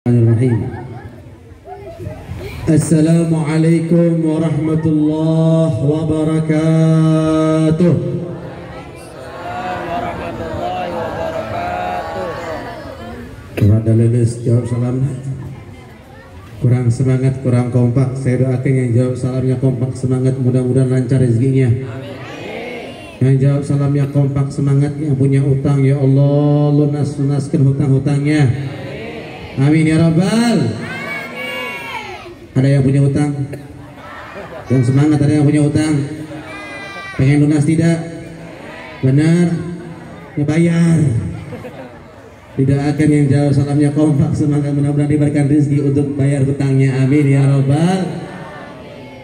Bismillahirrahmanirrahim. Assalamualaikum warahmatullahi wabarakatuh. Kepada leles jawab salam. Kurang semangat, kurang kompak. Saya doakan yang jawab salamnya kompak semangat, mudah-mudahan lancar rezekinya. Yang jawab salamnya kompak semangat, yang punya utang ya Allah lunaskan hutang-hutangnya. Amin ya Rabbal. Ada yang punya utang? Yang semangat, ada yang punya utang? Pengen lunas tidak? Benar? Ya bayar. Tidak akan yang jawab salamnya kompak semangat, mudah-mudahan diberikan rezeki untuk bayar hutangnya. Amin ya Rabbal.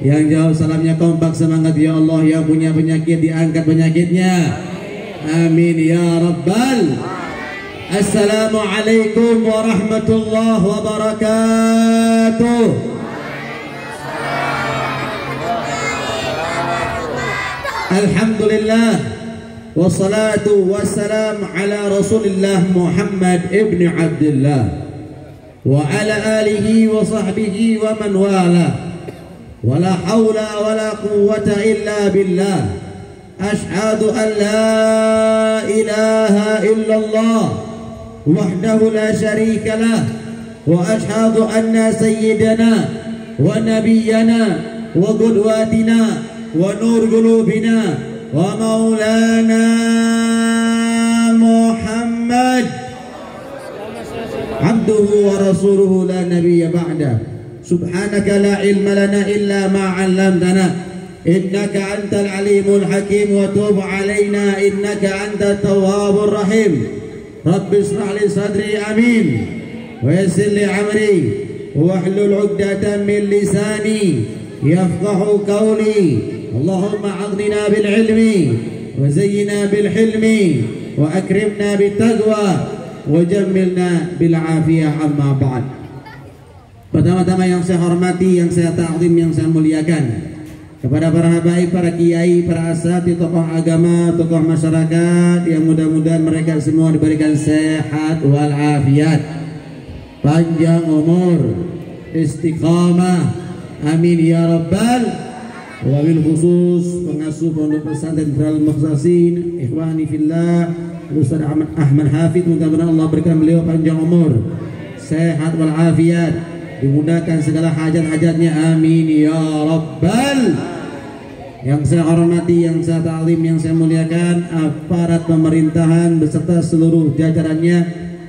Yang jawab salamnya kompak semangat ya Allah, yang punya penyakit diangkat penyakitnya. Amin ya Rabbal. Assalamualaikum warahmatullahi wabarakatuh. Alhamdulillah wassalatu wassalam ala Rasulillah Muhammad ibn Abdullah wa ala alihi wa sahbihi wa man wala. Wala hawla wala quwwata illa billah. Ashhadu an la ilaha illallah wahdahu la syarika lah, wa ashhadu anna sayyidana wa nabiyyana wa qudwatina wa nur qulubina wa maulana Muhammad abduhu wa rasuluhu la nabiyya ba'da. Subhanaka la ilma lana illa ma 'allamtana innaka antal alimul hakim wa tub 'alaina innaka antat tawwabur rahim. Rabbi ishrah li sadri amin wa yassir li amri wahlul 'uqdatam min lisani yafqahu qawli. Allahumma 'aghnina bil ilmi wa zayyina bil hilmi wa akrimna bit taqwa wa jammilna bil afiyah. Amma ba'd. Pertama-tama yang saya hormati, yang saya ta'zim, yang saya muliakan, kepada para habaib, para kiai, para asatidz, tokoh agama, tokoh masyarakat, yang mudah-mudahan mereka semua diberikan sehat wal afiat, panjang umur, istiqamah, amin ya rabbal. Wabil khusus pengasuh pondok pesantren Darul Mukhtasin ikhwani fillah Ustaz Ahmad Hafidz, mudah-mudahan Allah berikan beliau panjang umur, sehat wal afiat, dimudahkan segala hajat-hajatnya, amin ya rabbal. Yang saya hormati, yang saya ta'zim, yang saya muliakan aparat pemerintahan beserta seluruh jajarannya,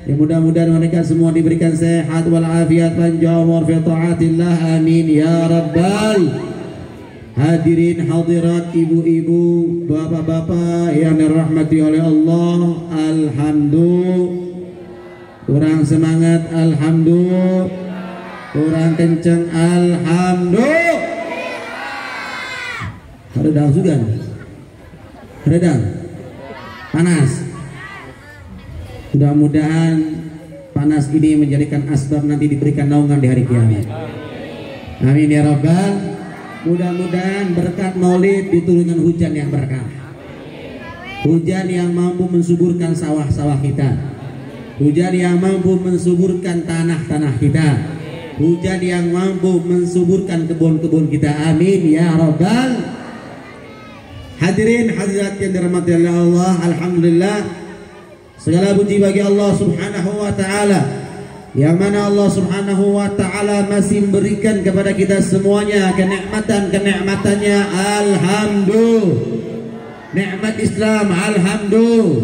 yang mudah-mudahan mereka semua diberikan sehat wal afiat, panjang umur fi taatillah, amin ya rabbal. Hadirin hadirat, ibu-ibu, bapak-bapak yang dirahmati oleh Allah, alhamdulillah. Kurang semangat, alhamdulillah. Kurang kencang, alhamdulillah. Redang juga, redang, panas. Mudah-mudahan panas ini menjadikan asbab nanti diberikan naungan di hari kiamat. Amin ya rabbal. Mudah-mudahan berkat maulid diturunkan hujan yang berkah, hujan yang mampu mensuburkan sawah-sawah kita, hujan yang mampu mensuburkan tanah-tanah kita, hujan yang mampu mensuburkan kebun-kebun kita, amin ya rabbal. Hadirin hadirat yang dirahmati oleh Allah, alhamdulillah, segala puji bagi Allah subhanahu wa ta'ala, yang mana Allah subhanahu wa ta'ala masih memberikan kepada kita semuanya kenikmatan-kenikmatannya, alhamdulillah. Nikmat Islam, alhamdulillah.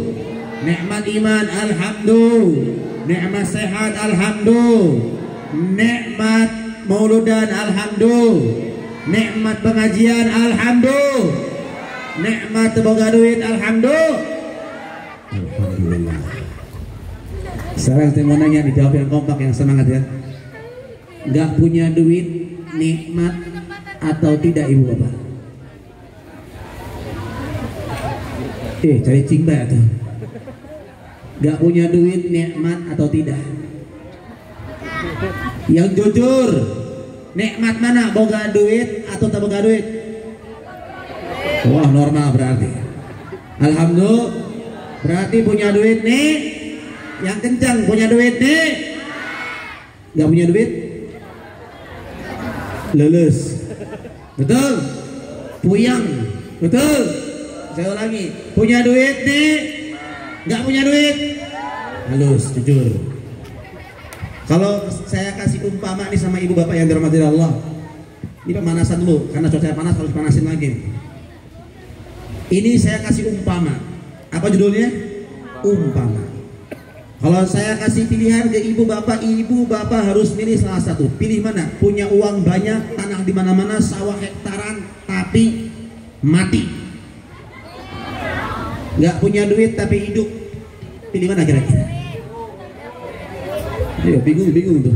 Nikmat iman, alhamdulillah. Nikmat sehat, alhamdulillah. Nikmat mauludan, alhamdulillah. Nikmat pengajian, alhamdulillah. Nikmat boga duit, alhamdulillah. Alhamdulillah. Sekarang saya mau nanya, dijawab yang kompak, yang semangat ya. Gak punya duit nikmat atau tidak ibu bapak? Cari cingba tuh. Gak punya duit nikmat atau tidak? Yang jujur, nikmat mana? Boga duit atau tak boga duit? Wah, normal berarti. Alhamdulillah, berarti punya duit nih yang kencang, punya duit nih Nggak punya duit? Lulus. Betul? Puyang. Betul? Saya ulangi. Punya duit nih? Nggak punya duit? Halus, jujur. Kalau saya kasih umpama nih sama ibu bapak yang dirahmati Allah. Ini pemanasan dulu, karena cuaca panas harus panasin lagi. Ini saya kasih umpama. Apa judulnya? Umpama. Kalau saya kasih pilihan ke ibu bapak harus milih salah satu. Pilih mana? Punya uang banyak, tanah di mana-mana, sawah hektaran, tapi mati. Nggak punya duit tapi hidup. Pilih mana kira-kira? Ayo, bingung tuh.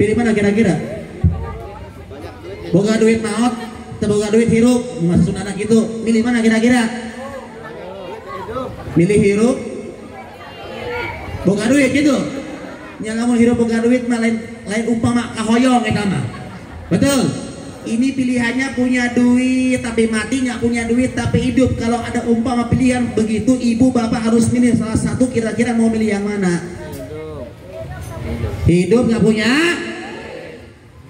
Pilih mana kira-kira? Boga duit maot, boga duit hirup, masa sunana gitu. Milih mana kira-kira? Milih hirup, boga duit gitu. Nyalamun hirup boga duit mah lain umpama kahoyong eta mah. Betul. Ini pilihannya punya duit tapi mati, nggak punya duit tapi hidup. Kalau ada umpama pilihan begitu, ibu bapak harus milih salah satu. Kira-kira mau milih yang mana? Hidup nggak punya.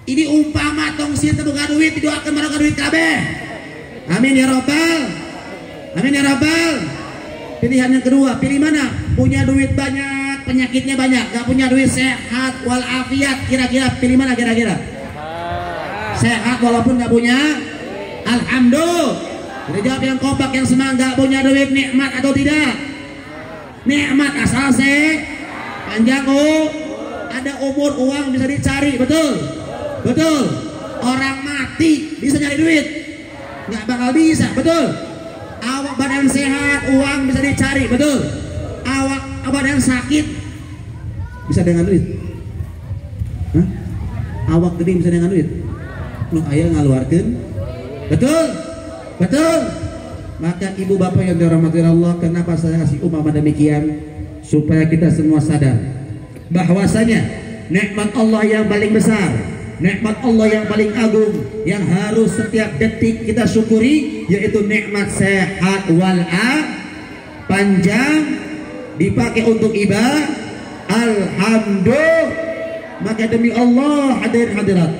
Ini umpama tong sieun teu boga duit, didoakeun barokah duit kabeh. Amin ya rabbal. Amin ya rabbal. Pilihan yang kedua, pilih mana? Punya duit banyak, penyakitnya banyak, nggak punya duit, sehat walafiat. Kira-kira pilih mana kira-kira? Sehat walaupun nggak punya. Alhamdulillah. Jadi jawab yang kompak, yang semangat. Nggak punya duit nikmat atau tidak? Nikmat asal panjang. Ada umur, uang bisa dicari. Betul. Betul. Orang mati bisa nyari duit? Nggak bakal bisa. Betul. Awak badan sehat, uang bisa dicari. Betul. Awak badan sakit bisa dengan duit? Hah? Awak gede bisa dengan duit? Nu aya ngaluarkeun? Betul. Betul. Maka ibu bapak yang dirahmati Allah, kenapa saya kasih umpama demikian? Supaya kita semua sadar bahwasanya nikmat Allah yang paling besar, nikmat Allah yang paling agung, yang harus setiap detik kita syukuri, yaitu nikmat sehat panjang, dipakai untuk ibadah. Alhamdulillah. Maka demi Allah, hadirin hadirat,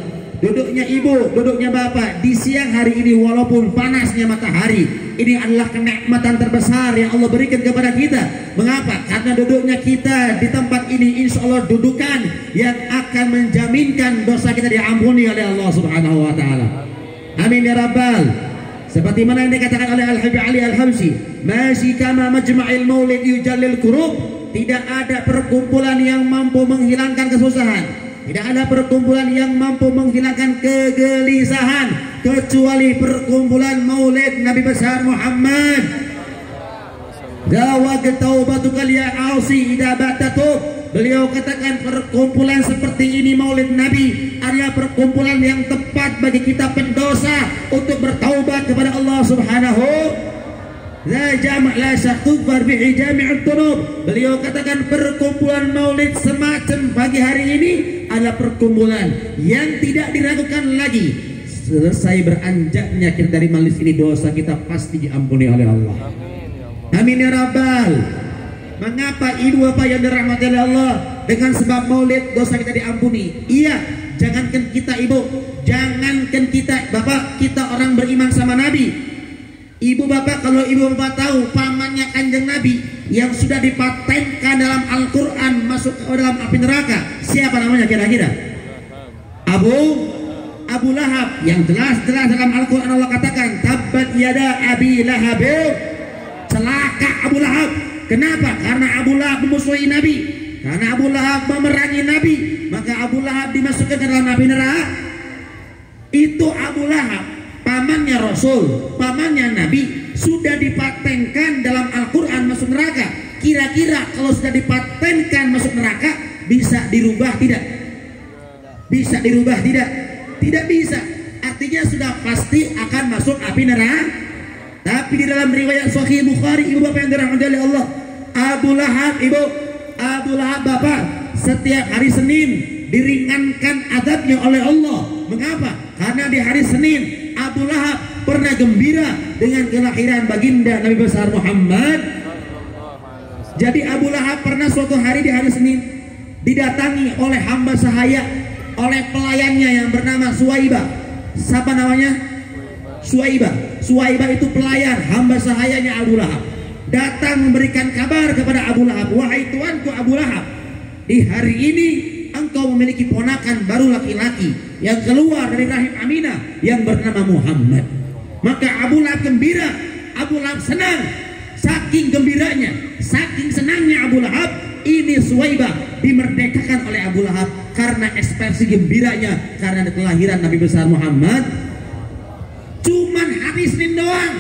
duduknya ibu, duduknya bapak di siang hari ini walaupun panasnya matahari, ini adalah kenikmatan terbesar yang Allah berikan kepada kita. Mengapa? Karena duduknya kita di tempat ini insya Allah dudukan yang akan menjaminkan dosa kita diampuni oleh Allah Subhanahu wa taala. Amin ya rabbal. Seperti mana yang dikatakan oleh Al-Habib Ali Al-Habsyi, "Masyi kama majma'il maulid yujallil kurub." Tidak ada perkumpulan yang mampu menghilangkan kesusahan, tidak ada perkumpulan yang mampu menghilangkan kegelisahan kecuali perkumpulan maulid Nabi besar Muhammad. Zawag taubatukal ya asi idza batatub. Beliau katakan perkumpulan seperti ini maulid Nabi adalah perkumpulan yang tepat bagi kita pendosa untuk bertaubat kepada Allah Subhanahu. La jam' la syakufar bihi jami'ut tunub. Beliau katakan perkumpulan maulid semacam pagi hari ini adalah perkumpulan yang tidak diragukan lagi. Selesai beranjaknya kita dari majelis ini, dosa kita pasti diampuni oleh Allah. Amin ya rabbal. Mengapa ibu bapak yang dirahmati oleh Allah, dengan sebab maulid dosa kita diampuni? Iya, jangankan kita ibu, jangankan kita bapak, kita orang beriman sama Nabi. Ibu bapak, kalau ibu bapak tahu pamannya Kanjeng Nabi yang sudah dipatenkan dalam Al-Quran masuk ke dalam api neraka, siapa namanya kira-kira? Abu Lahab. Yang jelas-jelas dalam Al-Quran Allah katakan tabbat yada abi lahab, celaka Abu Lahab. Kenapa? Karena Abu Lahab memusuhi Nabi, karena Abu Lahab memerangi Nabi, maka Abu Lahab dimasukkan ke dalam api neraka. Itu Abu Lahab, pamannya Rasul, pamannya Nabi, sudah dipatenkan dalam Al-Quran masuk neraka. Kira-kira kalau sudah dipatenkan masuk neraka, bisa dirubah tidak? Bisa dirubah tidak? Tidak bisa. Artinya sudah pasti akan masuk api neraka. Tapi di dalam riwayat Sahih Bukhari, ibu bapak yang dirahmati oleh Allah, Abu Lahab bapak, setiap hari Senin diringankan azabnya oleh Allah. Mengapa? Karena di hari Senin Abu Lahab pernah gembira dengan kelahiran baginda Nabi besar Muhammad. Jadi Abu Lahab pernah suatu hari di hari Senin didatangi oleh hamba sahaya, oleh pelayannya yang bernama Suwaibah. Siapa namanya? Suwaibah. Suwaibah itu pelayan hamba sahayanya Abu Lahab. Datang memberikan kabar kepada Abu Lahab, wahai tuanku Abu Lahab, di hari ini engkau memiliki ponakan baru laki-laki yang keluar dari rahim Aminah yang bernama Muhammad. Maka Abu Lahab gembira, Abu Lahab senang. Saking gembiranya, saking senangnya Abu Lahab, ini Suwaibah dimerdekakan oleh Abu Lahab karena ekspresi gembiranya karena kelahiran Nabi besar Muhammad. Cuman hari Senin doang,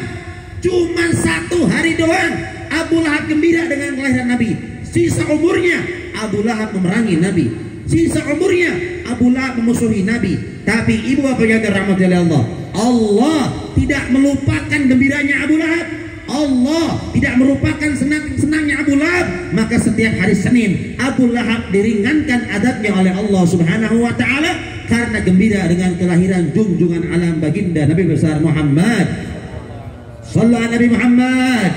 cuman 1 hari doang Abu Lahab gembira dengan kelahiran Nabi. Sisa umurnya Abu Lahab memerangi Nabi, sisa umurnya Abu Lahab memusuhi Nabi. Tapi ibu bapak yang dirahmati oleh Allah, Allah tidak melupakan gembiranya Abu Lahab. Allah tidak merupakan senangnya Abu Lahab. Maka setiap hari Senin Abu Lahab diringankan adabnya oleh Allah Subhanahu wa ta'ala karena gembira dengan kelahiran junjungan alam baginda Nabi besar Muhammad. Sallallahu Nabi Muhammad.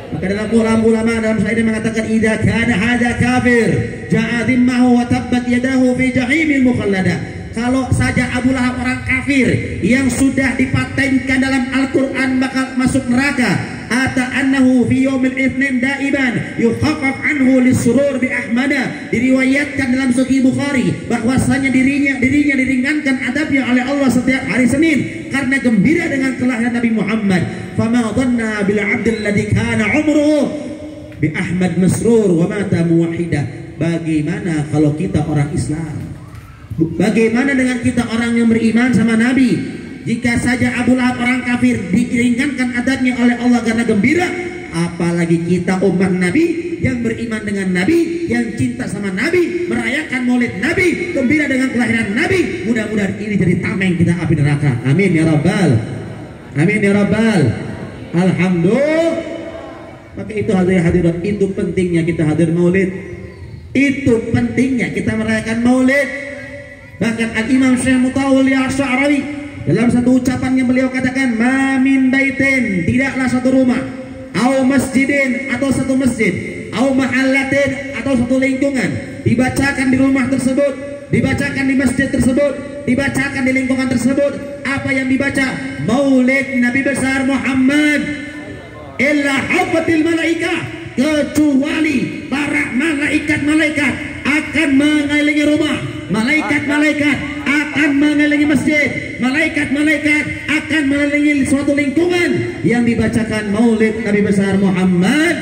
Maka dalam ulama dalam syair mengatakan, idza kana hadza kafir ja'a dhimmahu wa tabbat yadahu fi jahimil mukhallada. Kalau saja Abu Lahab orang kafir yang sudah dipatenkan dalam Al-Quran bakal masuk neraka, ata annahu fi yaumil itsnin daiban yukhaffaf anhu lisurur bi ahmada, diriwayatkan dalam Sahih Bukhari bahwasanya dirinya diringankan adabnya oleh Allah setiap hari Senin karena gembira dengan kelahiran Nabi Muhammad. Fama dhanna bil 'abdil ladzi kana umruhu bi Ahmad masrur wa mata muwahhida. Bagaimana kalau kita orang Islam? Bagaimana dengan kita orang yang beriman sama Nabi? Jika saja Abu Lahab orang kafir diringankan adabnya oleh Allah karena gembira, apalagi kita umat Nabi yang beriman dengan Nabi, yang cinta sama Nabi, merayakan maulid Nabi, gembira dengan kelahiran Nabi. Mudah-mudahan ini jadi tameng kita api neraka. Amin ya Rabbal. Amin ya Rabbal. Alhamdulillah. Maka itu hadirat, itu pentingnya kita hadir maulid. Itu pentingnya kita merayakan maulid. Bahkan Al-Imam Syekh Mutawalli Asy'ari dalam satu ucapannya beliau katakan, ma min baitin, tidaklah satu rumah, au masjidin, atau satu masjid, au mahallatin, atau satu lingkungan, dibacakan di rumah tersebut, dibacakan di masjid tersebut, dibacakan di lingkungan tersebut. Apa yang dibaca? Maulid Nabi besar Muhammad. Illa hafatil malaikah, kecuali para malaikat-malaikat akan mengelilingi rumah, malaikat-malaikat akan mengelilingi masjid, malaikat-malaikat akan mengelilingi suatu lingkungan yang dibacakan maulid Nabi besar Muhammad.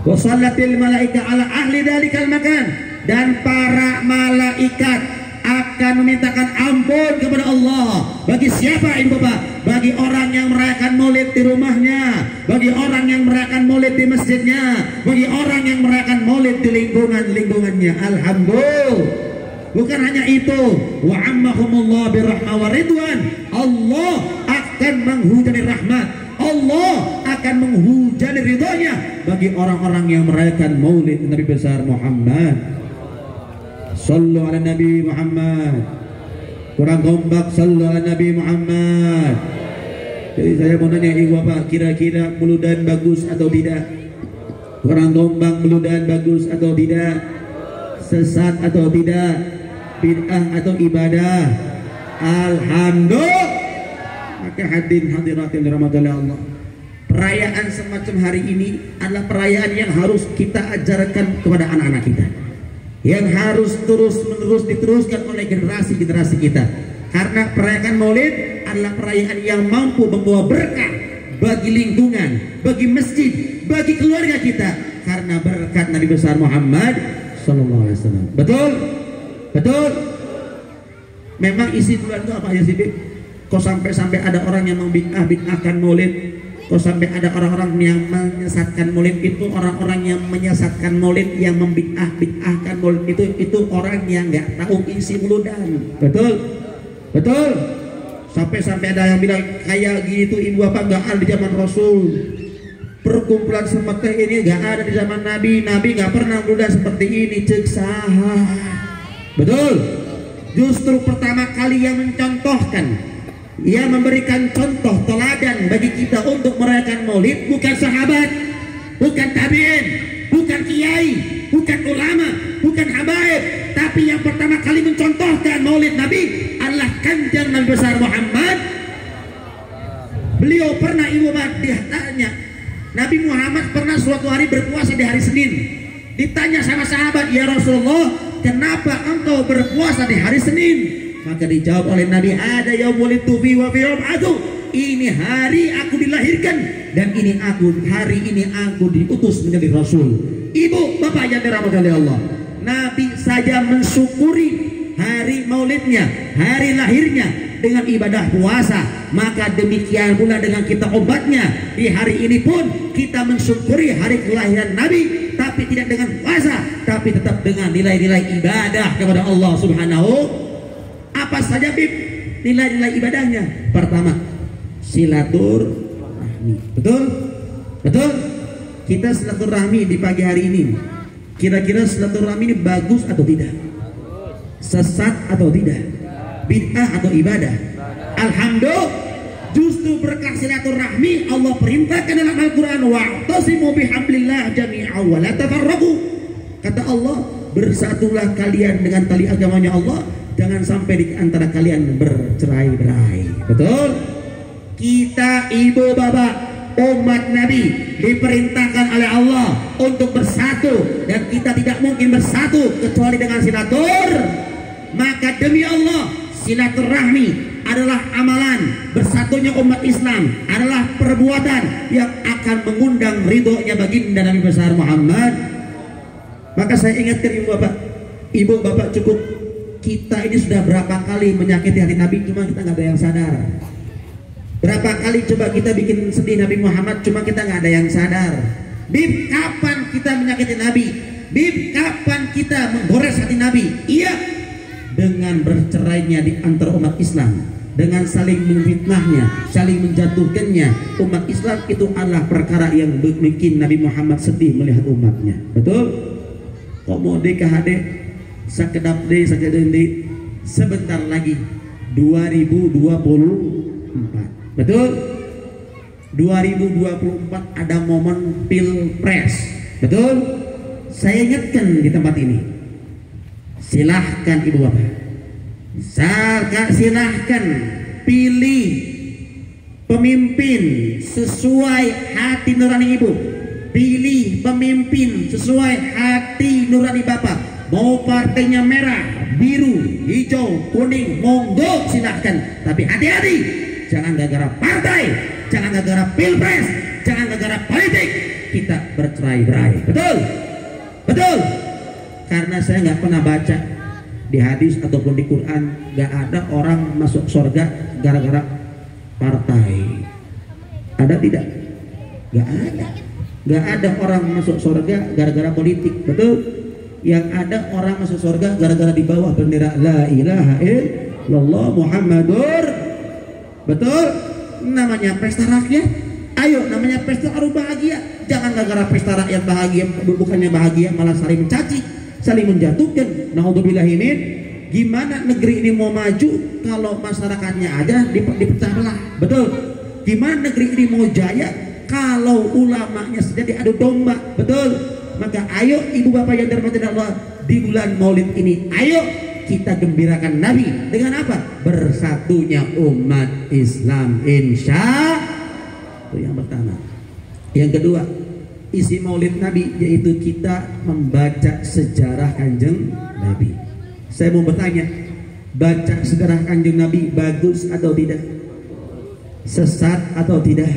Wa shallatil malaika ala ahli dalikal makan, dan para malaikat akan memintakan ampun kepada Allah. Bagi siapa ibu bapak? Bagi orang yang merayakan maulid di rumahnya, bagi orang yang merayakan maulid di masjidnya, bagi orang yang merayakan maulid di lingkungannya. Alhamdulillah. Bukan hanya itu, wa ammahumullah birrahmah wa ridwan. Allah akan menghujani rahmat, Allah akan menghujani ridhonya bagi orang-orang yang merayakan maulid Nabi besar Muhammad. Sallu ala Nabi Muhammad. Kurang kompak, sallu ala Nabi Muhammad. Jadi saya mau nanya ibu bapak, kira-kira meludahan bagus atau tidak? Kurang kompak, meludahan bagus atau tidak? Sesat atau tidak? Bid'ah atau ibadah? Alhamdulillah. Maka hadirin hadirat yang dirahmati oleh Allah, perayaan semacam hari ini adalah perayaan yang harus kita ajarkan kepada anak-anak kita, yang harus terus-menerus diteruskan oleh generasi-generasi kita. Karena perayaan maulid adalah perayaan yang mampu membawa berkah bagi lingkungan, bagi masjid, bagi keluarga kita, karena berkat Nabi besar Muhammad sallallahu alaihi wasallam. Betul? Betul? Memang isi bulan itu apa aja sih, Bib? Kok sampai ada orang yang membid'ahkan maulid? Kok sampai ada orang-orang yang menyesatkan maulid? Itu orang-orang yang menyesatkan maulid, yang membid'ahkan maulid itu orang yang nggak tahu isi muludan. Betul? Betul? Sampai ada yang bilang kayak gitu ibu bapak nggak ada di zaman Rasul. Perkumpulan seperti ini nggak ada di zaman Nabi. Nabi nggak pernah muludan seperti ini. Cek saha. Betul? Justru pertama kali yang mencontohkan, ia memberikan contoh teladan bagi kita untuk merayakan maulid bukan sahabat, bukan tabi'in, bukan kiai, bukan ulama, bukan habaib, tapi yang pertama kali mencontohkan maulid Nabi adalah kanjeng Nabi besar Muhammad. Beliau pernah, ibu bapak ditanya, Nabi Muhammad pernah suatu hari berpuasa di hari Senin. Ditanya sama sahabat, ya Rasulullah, kenapa engkau berpuasa di hari Senin? Maka dijawab oleh Nabi, ada yaumul tufi wa fi yawm'atu. Ini hari aku dilahirkan dan ini hari ini aku diutus menjadi Rasul. Ibu bapak yang dirahmati oleh Allah, Nabi saja mensyukuri hari maulidnya, hari lahirnya dengan ibadah puasa. Maka demikian pula dengan kita umatnya, di hari ini pun kita mensyukuri hari kelahiran Nabi, tapi tidak dengan puasa, tapi tetap dengan nilai-nilai ibadah kepada Allah Subhanahu. Apa saja Bib nilai-nilai ibadahnya? Pertama, silaturahmi. Betul? Betul? Kita silaturahmi di pagi hari ini. Kira-kira silaturahmi ini bagus atau tidak? Sesat atau tidak? Bid'ah atau ibadah? Alhamdulillah, justru berkah silaturahmi Allah perintahkan dalam Al-Quran, wa'tasimu bihablillah jami'an wa la tafarraqu. Kata Allah, bersatulah kalian dengan tali agamanya Allah, jangan sampai di antara kalian bercerai-berai. Betul? Kita ibu bapak umat Nabi diperintahkan oleh Allah untuk bersatu, dan kita tidak mungkin bersatu kecuali dengan silatur. Maka demi Allah, silaturahmi adalah amalan, bersatunya umat Islam adalah perbuatan yang akan mengundang ridhonya baginda Nabi besar Muhammad. Maka saya ingatkan ibu bapak cukup, kita ini sudah berapa kali menyakiti hati Nabi, cuma kita nggak ada yang sadar. Berapa kali coba kita bikin sedih Nabi Muhammad, cuma kita nggak ada yang sadar. Bib, kapan kita menyakiti Nabi? Bib, kapan kita menggores hati Nabi? Iya, dengan bercerainya di antara umat Islam, dengan saling memfitnahnya, saling menjatuhkannya umat Islam, itu adalah perkara yang bikin Nabi Muhammad sedih melihat umatnya. Betul? Kok mau DKHD sakedap deh sakedap deh, sebentar lagi 2024. Betul? 2024 ada momen pilpres. Betul? Saya ingatkan di tempat ini, silahkan ibu bapak, silahkan pilih pemimpin sesuai hati nurani ibu, pilih pemimpin sesuai hati nurani bapak. Mau partainya merah, biru, hijau, kuning, monggo silahkan, tapi hati-hati, jangan gara-gara partai, jangan gara-gara pilpres, jangan gara-gara politik kita bercerai-berai. Betul? Betul? Karena saya nggak pernah baca di hadis ataupun di Quran, nggak ada orang masuk surga gara-gara partai. Ada tidak? Nggak ada. Nggak ada orang masuk surga gara-gara politik. Betul? Yang ada orang masuk surga gara-gara di bawah bendera la ilaha illallah Muhammadur. Betul? Namanya pesta rakyat. Ayo, namanya pesta aru bahagia. Jangan gara-gara pesta rakyat bahagia, bukannya bahagia malah saling mencaci, saling menjatuhkan. Naudzubillah min. Gimana negeri ini mau maju kalau masyarakatnya aja dipecah belah? Betul? Gimana negeri ini mau jaya kalau ulamanya saja diadu domba? Betul? Maka ayo ibu bapak yang dirahmati Allah, di bulan Maulid ini ayo kita gembirakan Nabi dengan apa? Bersatunya umat Islam, insya Allah. Itu yang pertama. Yang kedua, isi Maulid Nabi yaitu kita membaca sejarah Kanjeng Nabi. Saya mau bertanya, baca sejarah Kanjeng Nabi bagus atau tidak? Sesat atau tidak?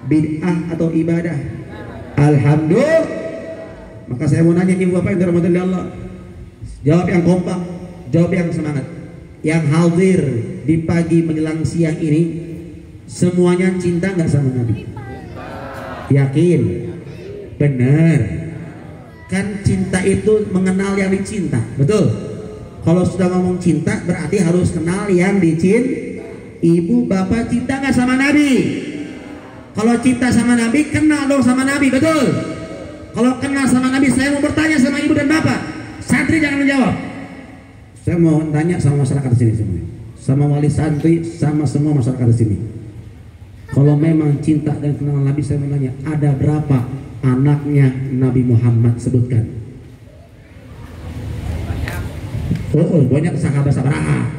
Bid'ah atau ibadah? Alhamdulillah. Maka saya mau nanya ibu bapak yang dirahmati Allah, jawab yang kompak, jawab yang semangat. Yang hadir di pagi menjelang siang ini, semuanya cinta nggak sama Nabi? Yakin? Benar? Kan cinta itu mengenal yang dicinta, betul? Kalau sudah ngomong cinta berarti harus kenal yang dicinta. Ibu bapak cinta nggak sama Nabi? Kalau cinta sama Nabi, kenal dong sama Nabi, betul? Kalau kenal sama Nabi, saya mau bertanya sama ibu dan bapak, santri jangan menjawab. Saya mau tanya sama masyarakat di sini semua, sama wali santri, sama semua masyarakat di sini. Kalau memang cinta dan kenal Nabi, saya menanya, ada berapa anaknya Nabi Muhammad? Sebutkan. Oh, banyak sahabat sabaraha.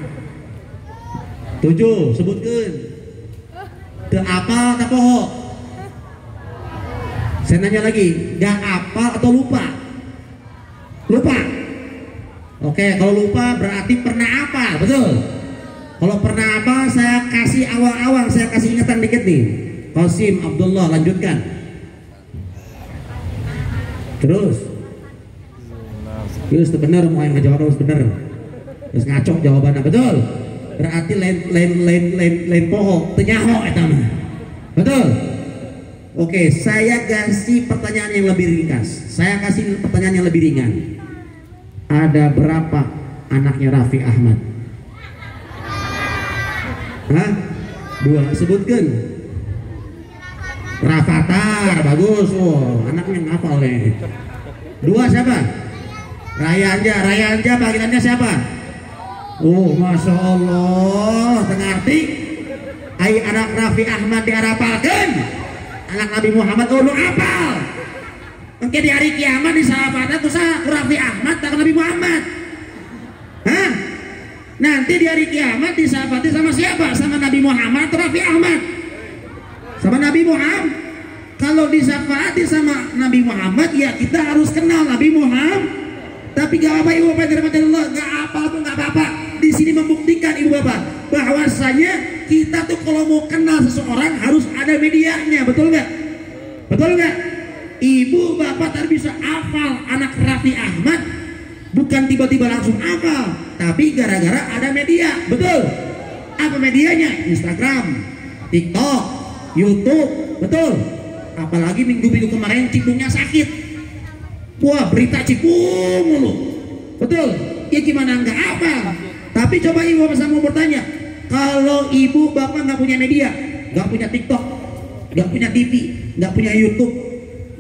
7, sebutkan. Teu apal tak poho. Saya nanya lagi, gak apal atau lupa? Lupa. Oke, kalau lupa berarti pernah apal, betul? Kalau pernah apal, saya kasih awal-awal, saya kasih ingatan dikit nih. Qasim Abdullah, lanjutkan. Terus bener, mau yang ngejawab harus bener. Terus ngaco jawabannya, betul? Berarti lain poho, tenyaho eta mah. Betul? Oke, saya kasih pertanyaan yang lebih ringkas. Saya kasih pertanyaan yang lebih ringan. Ada berapa anaknya Raffi Ahmad? Hah? 2, sebutkan. Rafathar, bagus. Oh, anaknya ngapal nih. 2 siapa? Raya Anja panggilannya siapa? Oh, Masya Allah, tengarti. Ai anak Raffi Ahmad diarapalkan. Anak Nabi Muhammad nu apal. Engke di hari kiamat di sahabatnya kusaha Raffi Ahmad tak Nabi Muhammad. Hah? Nanti di hari kiamat disahabati sama siapa? Sama Nabi Muhammad atau Raffi Ahmad? Sama Nabi Muhammad. Kalau disahabati sama Nabi Muhammad, ya kita harus kenal Nabi Muhammad. Tapi gak apa-apa ibu bapak dirahmati Allah, gak apa-apa, gak apa-apa. Di sini membuktikan ibu bapak bahwasanya kita tuh kalau mau kenal seseorang harus ada medianya, betul nggak? Betul nggak? Ibu bapak tadi bisa hafal anak Raffi Ahmad bukan tiba-tiba langsung hafal, tapi gara-gara ada media, betul? Apa medianya? Instagram, TikTok, YouTube, betul? Apalagi minggu-minggu kemarin cipungnya sakit, wah berita cipung mulu, betul? Ya gimana nggak hafal? Tapi coba ibu bapak saya mau bertanya, kalau ibu bapak nggak punya media, nggak punya TikTok, nggak punya TV, nggak punya YouTube,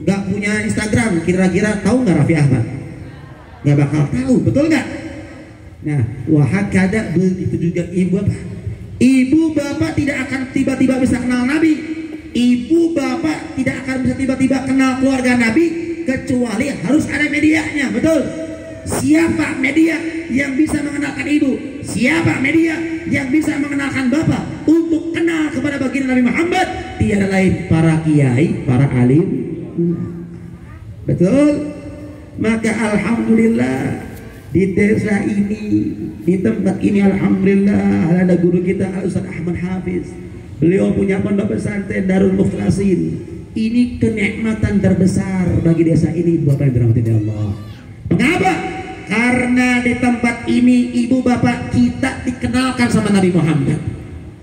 nggak punya Instagram, kira-kira tahu nggak Raffi Ahmad? Nggak bakal tahu, betul nggak? Nah, wahakada begitu juga ibu bapak. Ibu bapak tidak akan tiba-tiba bisa kenal Nabi. Ibu bapak tidak akan bisa tiba-tiba kenal keluarga Nabi kecuali harus ada medianya, betul? Siapa media yang bisa mengenalkan ibu? Siapa media yang bisa mengenalkan bapak untuk kenal kepada baginda Nabi Muhammad? Tiada lain para kiai, para alim. Betul? Maka alhamdulillah di desa ini, di tempat ini alhamdulillah ada guru kita Al-Ustaz Ahmad Hafiz. Beliau punya pondok pesantren Darul Mukhlasin. Ini kenikmatan terbesar bagi desa ini, Bapak yang dirahmati Allah. Mengapa? Karena di tempat ini ibu bapak kita dikenalkan sama Nabi Muhammad.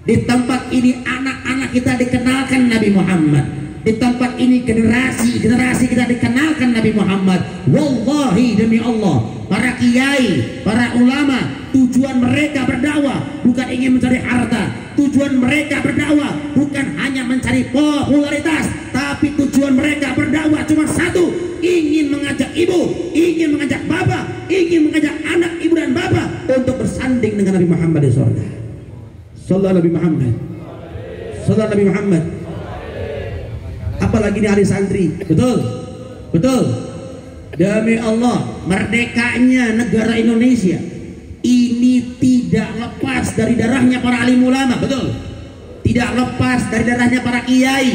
Di tempat ini anak-anak kita dikenalkan Nabi Muhammad. Di tempat ini generasi kita dikenalkan Nabi Muhammad. Wallahi demi Allah, para kiai, para ulama, tujuan mereka berdakwah bukan ingin mencari harta. Tujuan mereka berdakwah bukan hanya mencari popularitas, tapi tujuan mereka berdakwah cuma satu, ingin mengajak ibu, ingin mengajak bapak, ingin mengajak anak ibu dan bapak untuk bersanding dengan Nabi Muhammad di surga. Sallallahu Nabi Muhammad. Sallallahu Nabi Muhammad. Apalagi di hari santri, betul? Betul. Demi Allah, merdekanya negara Indonesia ini tidak lepas dari darahnya para alim ulama, betul? Tidak lepas dari darahnya para kiai,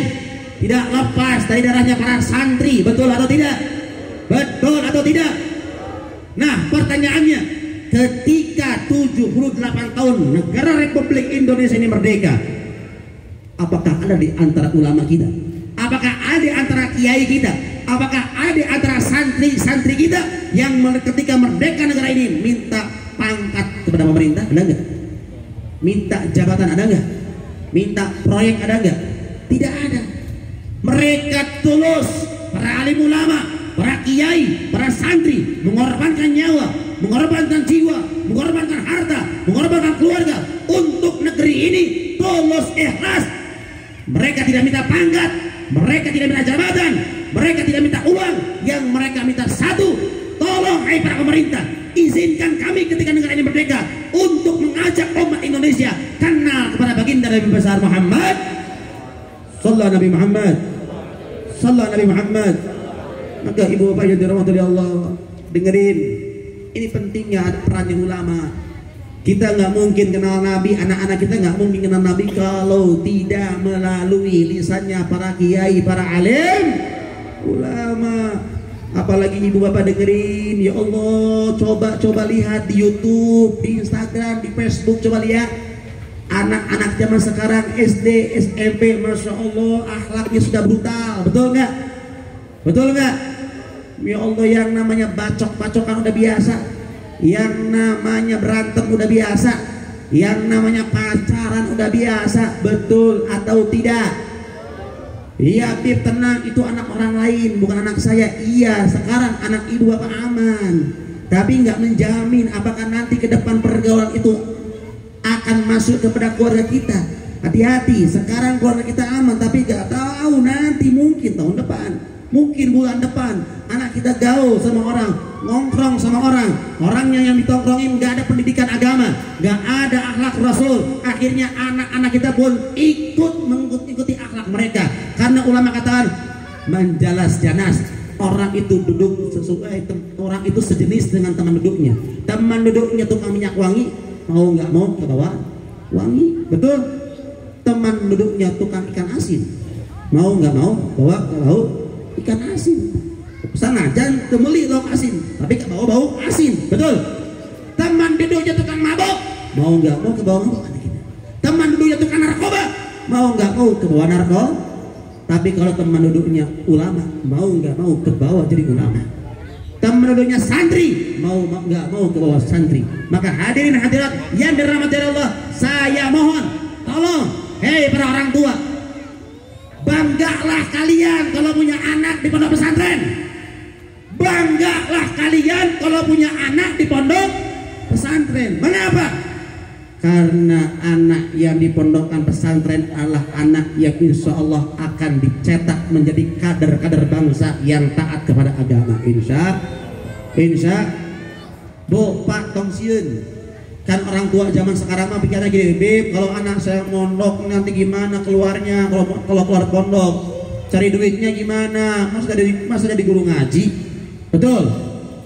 tidak lepas dari darahnya para santri, betul atau tidak? Betul atau tidak? Nah, pertanyaannya, ketika 78 tahun negara Republik Indonesia ini merdeka, apakah ada di antara ulama kita? Apakah ada di antara kiai kita? Apakah ada di antara santri-santri kita yang ketika merdeka negara ini minta pangkat kepada pemerintah? Ada enggak? Minta jabatan ada enggak? Minta proyek ada enggak? Tidak ada. Mereka tulus, para alim ulama, para kiai, para santri mengorbankan nyawa, mengorbankan jiwa, mengorbankan harta, mengorbankan keluarga untuk negeri ini, tulus ikhlas. Mereka tidak minta pangkat, mereka tidak minta jabatan, mereka tidak minta uang. Yang mereka minta satu, tolong hai para pemerintah, izinkan kami ketika negara ini merdeka untuk mengajak umat Indonesia kenal kepada baginda Nabi besar Muhammad. Sallallahu Nabi Muhammad. Sallallahu Nabi Muhammad. Maka ibu bapak yang dirahmati Allah, dengerin. Ini pentingnya perannya ulama. Kita nggak mungkin kenal Nabi, anak-anak kita nggak mungkin kenal Nabi kalau tidak melalui lisannya para kiai, para alim, ulama. Apalagi ibu bapak dengerin, ya Allah, coba lihat di YouTube, di Instagram, di Facebook, coba lihat anak-anak zaman sekarang SD, SMP, masya Allah, akhlaknya sudah brutal, betul nggak? Betul nggak? Ya Allah, yang namanya bacok-bacokan udah biasa, yang namanya berantem udah biasa, yang namanya pacaran udah biasa, betul atau tidak? Iya Bib, tenang, itu anak orang lain, bukan anak saya. Iya, sekarang anak ibu bapak aman, tapi nggak menjamin apakah nanti ke depan pergaulan itu akan masuk kepada keluarga kita. Hati-hati, sekarang keluarga kita aman, tapi nggak tahu nanti mungkin tahun depan, mungkin bulan depan anak kita gaul sama orang, ngongkrong sama orangnya yang ditongkrongin nggak ada pendidikan agama, nggak ada akhlak Rasul. Akhirnya anak-anak kita pun ikut mengikuti akhlak mereka, karena ulama katakan menjalas janas, orang itu duduk sesuai, orang itu sejenis dengan teman duduknya. Teman duduknya tukang minyak wangi, mau nggak mau ke bawah wangi, betul. Teman duduknya tukang ikan asin, mau nggak mau bawa ke bau ikan asin. Sana jangan kembali lauk asin, tapi ke bawah bau asin, betul. Teman duduknya tukang mabok, mau nggak mau ke bawah mabok. Teman duduknya tukang narkoba, mau nggak mau ke bawah narkoba. Tapi kalau teman duduknya ulama, mau nggak mau ke bawah jadi ulama. Teman duduknya santri, mau nggak mau ke bawah santri. Maka hadirin hadirat yang dirahmati Allah, saya mohon tolong, hei para orang tua, banggalah kalian kalau punya anak di pondok pesantren. Banggalah kalian kalau punya anak di pondok pesantren. Mengapa? Karena anak yang dipondokkan pesantren adalah anak yang insya Allah akan dicetak menjadi kader-kader bangsa yang taat kepada agama. Insya Bu Pak Tongsiun. Kan orang tua zaman sekarang mah pikirnya gini, Bib, kalau anak saya mondok nanti gimana keluarnya, kalau keluar pondok cari duitnya gimana? Masa jadi guru ngaji, betul?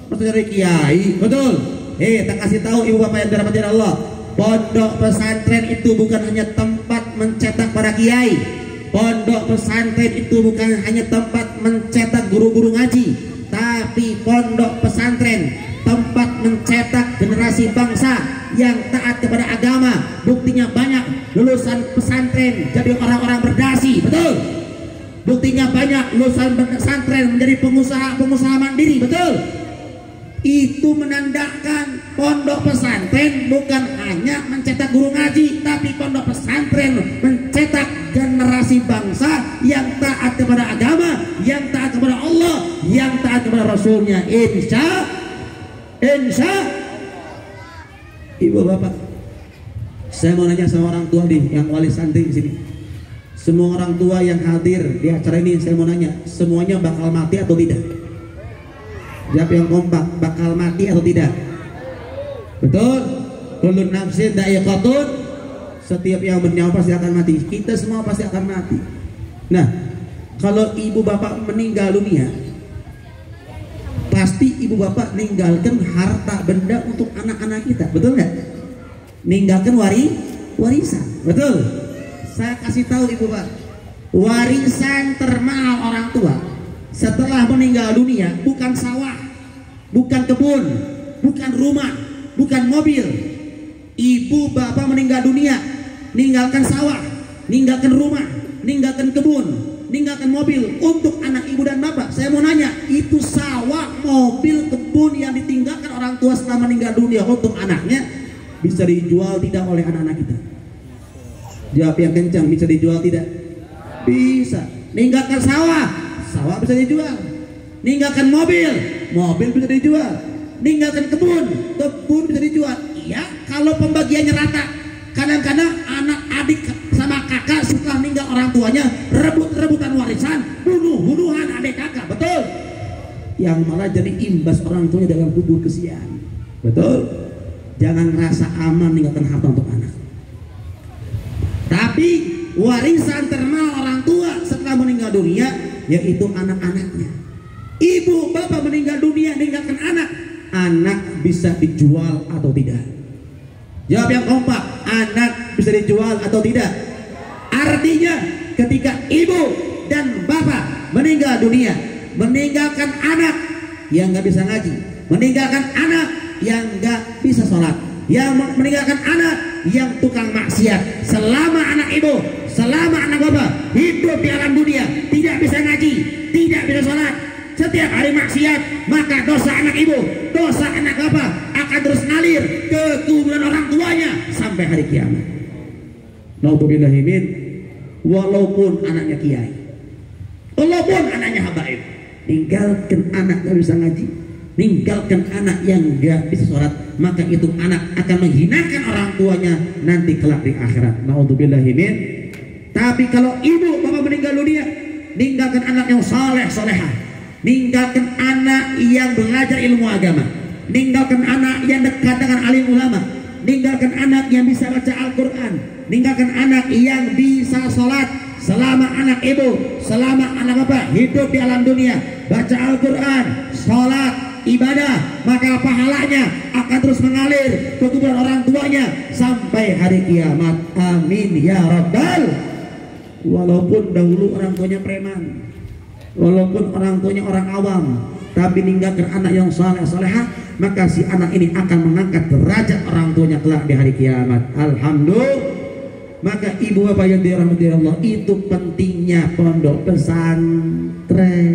Masa jadi kiai, betul? Tak kasih tahu ibu bapak yang dirahmati Allah, pondok pesantren itu bukan hanya tempat mencetak para kiai. Pondok pesantren itu bukan hanya tempat mencetak guru-guru ngaji, tapi pondok pesantren tempat mencetak generasi bangsa yang taat kepada agama. Buktinya banyak lulusan pesantren jadi orang-orang berdasi, betul? Buktinya banyak lulusan pesantren menjadi pengusaha mandiri, betul? Itu menandakan pondok pesantren bukan hanya mencetak guru ngaji, tapi pondok pesantren mencetak generasi bangsa yang taat kepada agama, yang taat kepada Allah, yang taat kepada Rasulnya. Insya ibu bapak, saya mau nanya sama orang tua nih, yang wali santri di sini. Semua orang tua yang hadir di acara ini, saya mau nanya, semuanya bakal mati atau tidak? Jawab yang kompak, bakal mati atau tidak? Betul? Kullu nafsin dha'iqatun, setiap yang bernyawa pasti akan mati. Kita semua pasti akan mati. Nah, kalau ibu bapak meninggal dunia, pasti ibu bapak ninggalkan harta benda untuk anak-anak kita, betul nggak? Ninggalkan warisan, betul? Saya kasih tahu ibu bapak, warisan termahal orang tua setelah meninggal dunia bukan sawah, bukan kebun, bukan rumah, bukan mobil. Ibu bapak meninggal dunia, ninggalkan sawah, ninggalkan rumah, ninggalkan kebun, ninggalkan mobil untuk anak ibu dan bapak. Saya mau nanya, itu sawah, mobil, kebun yang ditinggalkan orang tua setelah meninggal dunia untuk anaknya bisa dijual tidak oleh anak-anak kita? Jawab yang kencang, bisa dijual tidak? Bisa. Ninggalkan sawah, sawah bisa dijual. Ninggalkan mobil, mobil bisa dijual. Ninggalkan kebun, kebun bisa dijual. Iya, kalau pembagiannya rata. Kadang-kadang anak adik sama kakak setelah meninggal orang tuanya rebut-rebutan warisan, bunuh-bunuhan adik kakak, betul? Yang malah jadi imbas orang tuanya dalam kubur kesian, betul? Jangan rasa aman meninggalkan harta untuk anak. Tapi Tapi warisan terkenal orang tua setelah meninggal dunia yaitu anak-anaknya. Ibu bapak meninggal dunia meninggalkan anak, anak bisa dijual atau tidak? Jawab yang kompak, anak bisa dijual atau tidak? Artinya ketika ibu dan bapak meninggal dunia, meninggalkan anak yang nggak bisa ngaji, meninggalkan anak yang nggak bisa sholat, yang meninggalkan anak yang tukang maksiat, selama anak ibu, selama anak bapak hidup di alam dunia tidak bisa ngaji, tidak bisa sholat, setiap hari maksiat, maka dosa anak ibu, dosa anak bapak akan terus ngalir ke kuburan orang tuanya sampai hari kiamat. Naudzubillahi min, walaupun anaknya kiai, walaupun anaknya habaib, ninggalkan anak gak bisa ngaji, ninggalkan anak yang gak bisa sholat, maka itu anak akan menghinakan orang tuanya nanti kelak di akhirat. Naudzubillahi min. Tapi kalau ibu bapak meninggal dunia, ninggalkan anak yang saleh salehah, ninggalkan anak yang belajar ilmu agama, ninggalkan anak yang dekat dengan alim ulama, ninggalkan anak yang bisa baca Al-Quran, ninggalkan anak yang bisa sholat. Selama anak ibu, selama anak bapak hidup di alam dunia, baca Al-Quran, sholat, ibadah, maka pahalanya akan terus mengalir ke kuburan orang tuanya sampai hari kiamat. Amin ya rabbal. Walaupun dahulu orang tuanya preman, walaupun orang tuanya orang awam, tapi ninggalkan anak yang saleh salehah, maka si anak ini akan mengangkat derajat orang tuanya kelak di hari kiamat. Alhamdulillah. Maka ibu bapak yang dirahmati Allah, itu pentingnya pondok pesantren,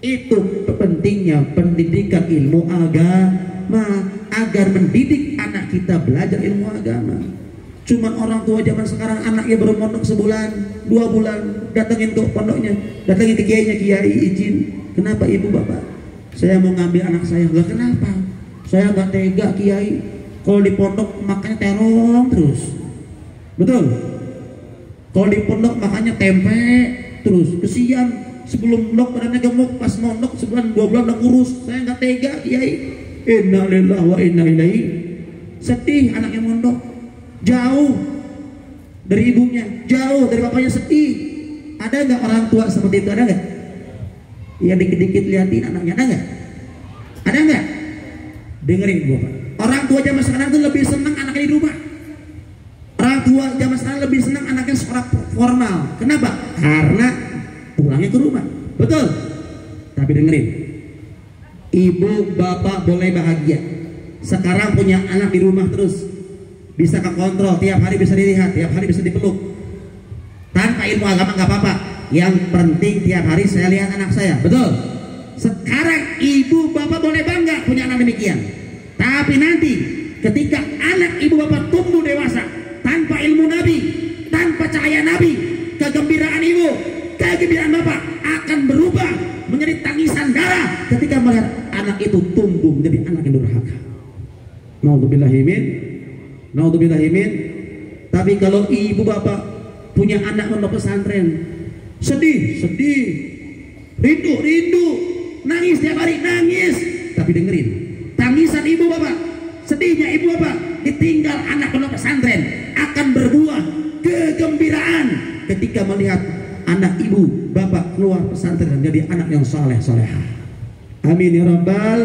itu pentingnya pendidikan ilmu agama, agar mendidik anak kita belajar ilmu agama. Cuman orang tua zaman sekarang anaknya baru mondok sebulan, 2 bulan, datengin ke pondoknya, datengin ke kiainya, kiai izin, kenapa ibu bapak? Saya mau ngambil anak saya. Enggak, kenapa? Saya nggak tega kiai, kalau di pondok makanya terong terus. Betul? Kalau di pondok makanya tempe terus, kesian, sebelum mondok badannya gemuk, pas mondok sebulan 2 bulan udah kurus. Saya nggak tega kiai. Inna lillahi wa inna ilaihi. Sedih anaknya mondok, jauh dari ibunya, jauh dari bapaknya, sedih. Ada nggak orang tua seperti itu? Ada nggak? Ya dikit-dikit liatin anaknya, ada nggak? Ada nggak? Dengerin bapak, orang tua zaman sekarang tuh lebih senang anaknya di rumah. Orang tua zaman sekarang lebih senang anaknya sekolah formal. Kenapa? Karena pulangnya ke rumah. Betul? Tapi dengerin, ibu bapak boleh bahagia sekarang punya anak di rumah terus, bisa ke kontrol, tiap hari bisa dilihat, tiap hari bisa dipeluk. Tanpa ilmu agama nggak apa-apa, yang penting tiap hari saya lihat anak saya. Betul? Sekarang ibu bapak boleh bangga punya anak demikian. Tapi nanti ketika anak ibu bapak tumbuh dewasa tanpa ilmu Nabi, tanpa cahaya Nabi, kegembiraan ibu, kegembiraan bapak akan berubah menjadi tangisan darah ketika melihat anak itu tumbuh menjadi anak yang durhaka. Naudzubillahi min. Naudzubillahi min. Tapi kalau ibu bapak punya anak pondok pesantren, sedih, rindu, nangis tiap hari, nangis. Tapi dengerin, tangisan ibu bapak, sedihnya ibu bapak ditinggal anak pondok pesantren akan berbuah kegembiraan ketika melihat anak ibu bapak keluar pesantren menjadi anak yang saleh salehah. Amin ya rabbal,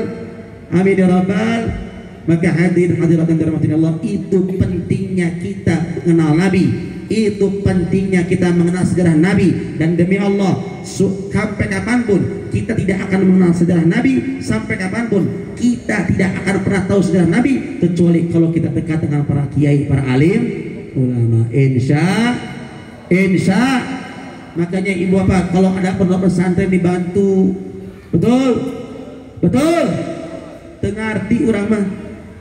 amin ya rabbal. Maka hadirat yang dirahmati Allah, itu pentingnya kita mengenal Nabi, itu pentingnya kita mengenal sejarah Nabi. Dan demi Allah, sampai kapanpun kita tidak akan mengenal sejarah Nabi, sampai kapanpun kita tidak akan pernah tahu sejarah Nabi, kecuali kalau kita dekat dengan para kiai, para alim, ulama. Insya. Makanya ibu bapak kalau ada pondok pesantren dibantu, betul. Dengarti urang mah.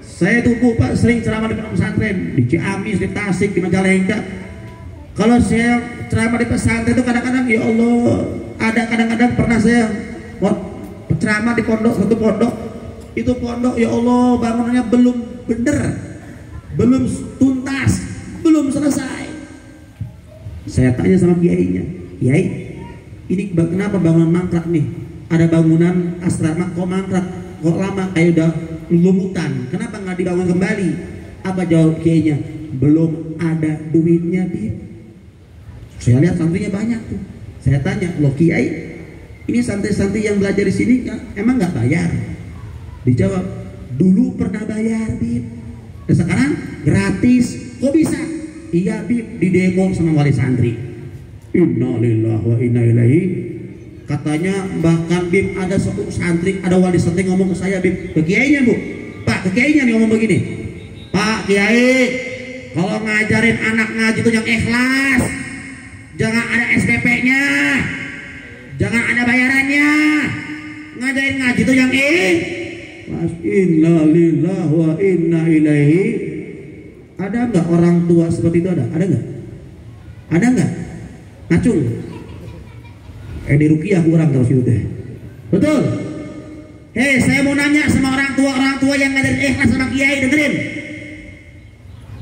Saya tuh pak sering ceramah di pondok pesantren, di Ciamis, di Tasik, di Majalengka. Kalau saya ceramah di pesantren itu kadang-kadang ya Allah, ada kadang-kadang pernah saya ceramah di pondok, satu pondok, itu pondok ya Allah bangunannya belum bener, belum tuntas, belum selesai. Saya tanya sama kiainya, kiai, ini kenapa bangunan mangkrak nih? Ada bangunan asrama kok mangkrak, kok lama kayak udah lumutan, kenapa nggak dibangun kembali? Apa jawab kiainya? Belum ada duitnya, Bib. Saya lihat santrinya banyak tuh. Saya tanya, loh Kiai, ini santri-santri yang belajar di sini emang nggak bayar? Dijawab, dulu pernah bayar, Bib. Dan sekarang gratis. Kok bisa? Iya, Bib, di demo sama wali santri. Innalillahi wa inna ilaihi. Katanya bahkan Bib ada satu santri, ada wali santri ngomong ke saya, Bib, ke kiainya Bu, Pak, ke kiainya nih ngomong begini, Pak Kiai, kalau ngajarin anak ngaji itu yang ikhlas, jangan ada SPP-nya, jangan ada bayarannya, ngajarin ngaji itu yang innalillahi wa inna ilaihi. Ada nggak orang tua seperti itu? Ada nggak? Ada nggak? Ngacung. Di Rukiah kurang terus itu deh. Betul. Hei, saya mau nanya sama orang tua yang ngajarin ikhlas sama kiai, dengerin.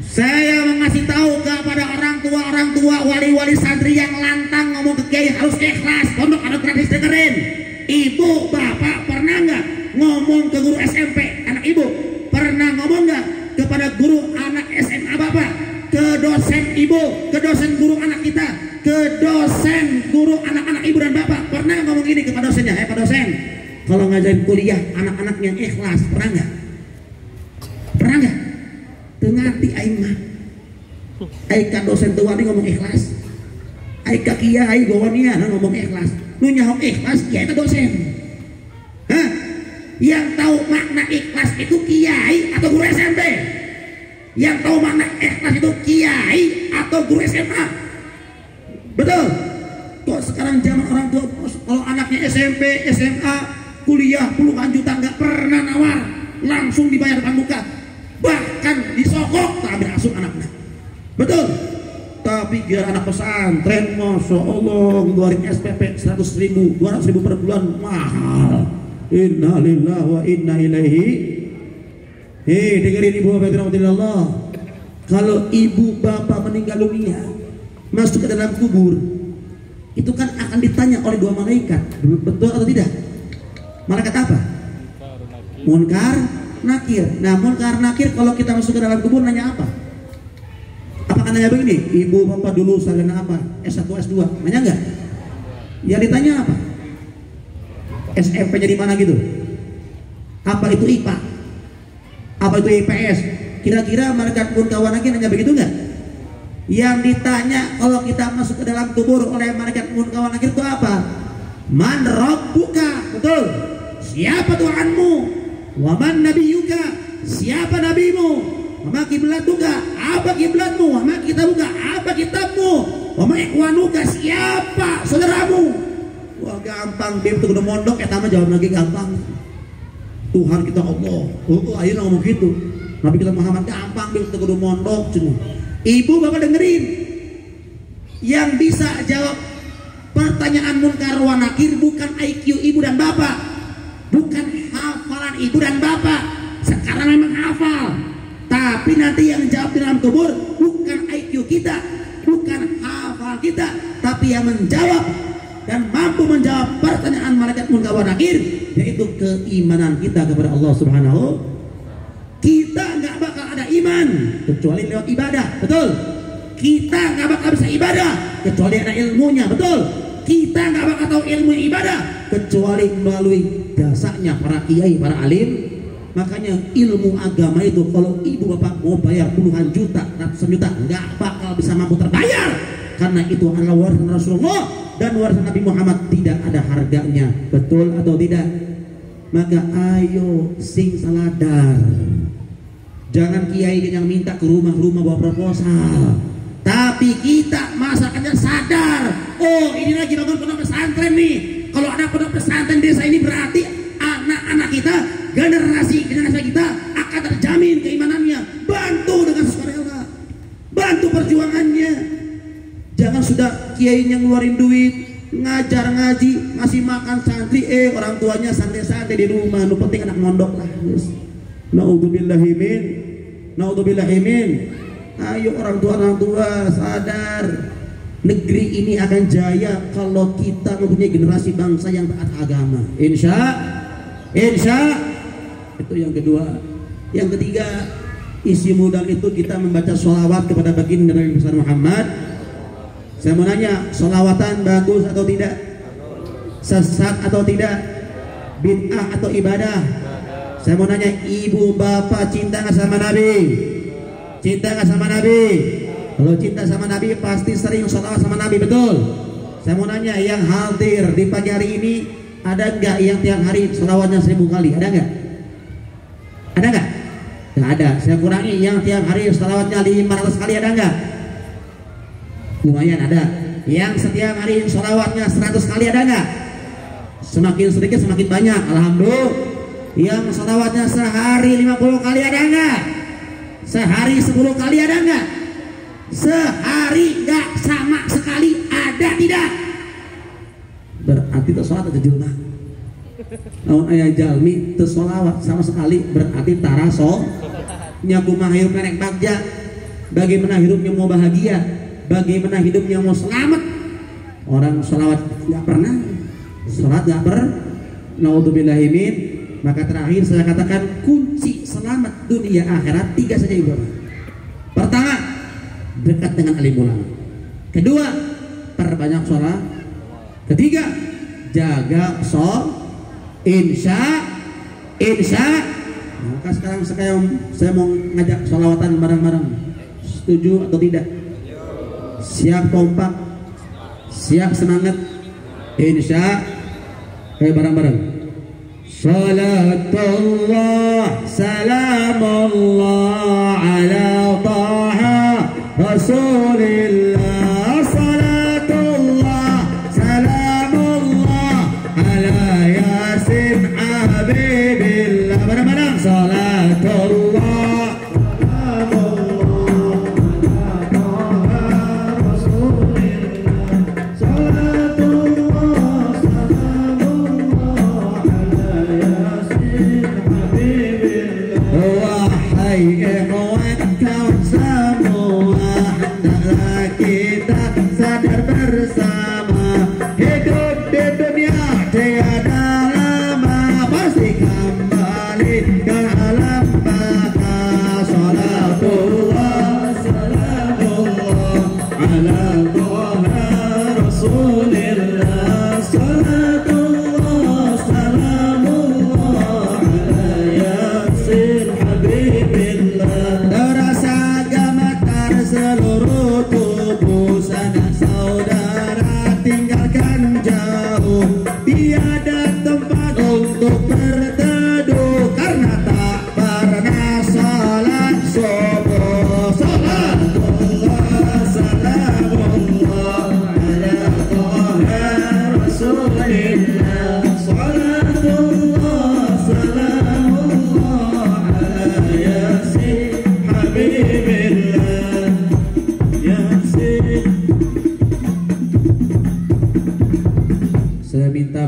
Saya mau ngasih tahu kepada orang tua wali-wali santri yang lantang ngomong ke kiai harus ikhlas, pondok ada gratis, dengerin. Ibu, bapak pernah nggak ngomong ke guru SMP anak ibu? Pernah ngomong nggak kepada guru anak SMA bapak? Ke dosen ibu, ke dosen guru anak kita, ke dosen guru anak-anak ibu dan bapak, pernah ngomong gini kepada dosennya, Pak dosen, kalau ngajarin kuliah anak-anak yang ikhlas, pernah nggak? Pernah nggak? Tengati aing mah, aika dosen tua ini ngomong ikhlas, aika kiai gawania ngomong ikhlas, nu nyaho ikhlas kiai itu dosen. Hah? Yang tahu makna ikhlas itu kiai atau guru SMP? Yang tahu makna ikhlas itu kiai atau guru SMA? Betul. Kok sekarang zaman orang tua kalau anaknya SMP, SMA, kuliah puluhan juta nggak pernah nawar, langsung dibayar depan muka, bahkan disokok tak berasuk anaknya. Betul. Tapi biar anak pesantren, masya Allah, ngeluarin SPP 100.000, 200.000 per bulan, mahal. Innalillahi wa inna ilaihi. Hei, dengerin ibu bapak Allah. Kalau ibu bapak meninggal dunia, masuk ke dalam kubur, itu kan akan ditanya oleh dua malaikat, betul atau tidak? Malaikat apa? Munkar, nakir. Nah, munkar, nakir kalau kita masuk ke dalam kubur nanya apa? Apakah nanya begini, ibu bapak dulu sarjana apa? S1, S2, nanya enggak? Ya ditanya apa? SMP-nya di mana gitu? Apa itu IPA? Apa itu IPS? Kira-kira malaikat munkar nakir nanya begitu enggak? Yang ditanya kalau kita masuk ke dalam kubur oleh malaikat munkar nakir itu apa? Man rabbuka, betul. Siapa Tuhanmu? Wa man nabiyuka, siapa nabimu? Wa ma kiblatuka, apa kiblatmu? Wa ma kitabuka, apa kitabmu? Wa ma ikhwanuka, siapa saudaramu? Wah gampang, Bim tuh udah mondok, mah jawab lagi gampang. Tuhan kita Allah. Oh, akhirnya ngomong gitu. Nabi kita Muhammad gampang, Bim tuh udah mondok cuma. Ibu bapak dengerin, yang bisa jawab pertanyaan munkar wa nakir bukan IQ ibu dan bapak, bukan hafalan ibu dan bapak. Sekarang memang hafal, tapi nanti yang jawab di dalam kubur bukan IQ kita, bukan hafal kita, tapi yang menjawab dan mampu menjawab pertanyaan malaikat munkar wa nakir yaitu keimanan kita kepada Allah Subhanahu. Kita nggak bakal ada iman kecuali lewat ibadah, betul. Kita nggak bakal bisa ibadah kecuali ada ilmunya, betul. Kita nggak bakal tahu ilmu ibadah kecuali melalui jasanya para kiai, para alim. Makanya ilmu agama itu kalau ibu bapak mau bayar puluhan juta, ratusan juta, nggak bakal bisa mampu terbayar, karena itu adalah warisan Rasulullah dan warisan Nabi Muhammad, tidak ada harganya, betul atau tidak? Maka ayo sing saladar. Jangan kiai yang minta ke rumah-rumah bawa proposal, tapi kita masyarakatnya sadar, oh ini lagi bangun pondok pesantren nih. Kalau ada pondok pesantren desa ini berarti anak-anak kita, generasi kita akan terjamin keimanannya. Bantu dengan sukarela, bantu perjuangannya. Jangan sudah kiai yang ngeluarin duit ngajar ngaji, ngasih makan santri, orang tuanya santai-santai di rumah, nu penting anak mondok lah. Naudzubillahi min. Ayo orang tua sadar, negeri ini akan jaya kalau kita mempunyai generasi bangsa yang taat agama. Insya itu yang kedua. Yang ketiga, isi modal itu kita membaca sholawat kepada baginda Nabi besar Muhammad Saya mau nanya, sholawatan bagus atau tidak? Sesat atau tidak? Bid'ah atau ibadah? Saya mau nanya, ibu bapak cinta nggak sama Nabi? Cinta nggak sama Nabi? Kalau cinta sama Nabi pasti sering sholawat sama Nabi, betul? Saya mau nanya, yang hadir di pagi hari ini ada nggak yang tiap hari sholawatnya 1000 kali? Ada nggak? Ada nggak? Nggak ada. Saya kurangi, yang tiap hari sholawatnya 500 kali ada nggak? Lumayan ada. Yang setiap hari sholawatnya 100 kali ada nggak? Semakin sedikit semakin banyak. Alhamdulillah. Yang sholawatnya sehari 50 kali ada nggak? Sehari 10 kali ada nggak? Sehari nggak sama sekali ada tidak? Berarti itu sholat atau jelma? Namun ayah jalmi itu sholawat sama sekali berarti taraso nyakumah hidup nenek bagja. Bagaimana hidupnya mau bahagia? Bagaimana hidupnya mau selamat? Orang sholawat nggak pernah, sholat nggak pernah. Naudzubillahimin. Maka terakhir saya katakan kunci selamat dunia akhirat 3 saja ibu bapak. Pertama, dekat dengan alim ulama. Kedua, perbanyak sholat. Ketiga, jaga sholat. Insya. Maka sekarang saya mau ngajak sholawatan bareng-bareng. Setuju atau tidak? Siap kompak, siap semangat. Insya. Ayo bareng-bareng. Salatullah salamullah ala taha rasulillah. Salatullah salamullah ala yasin habibillah. Bareng-bareng. Salatullah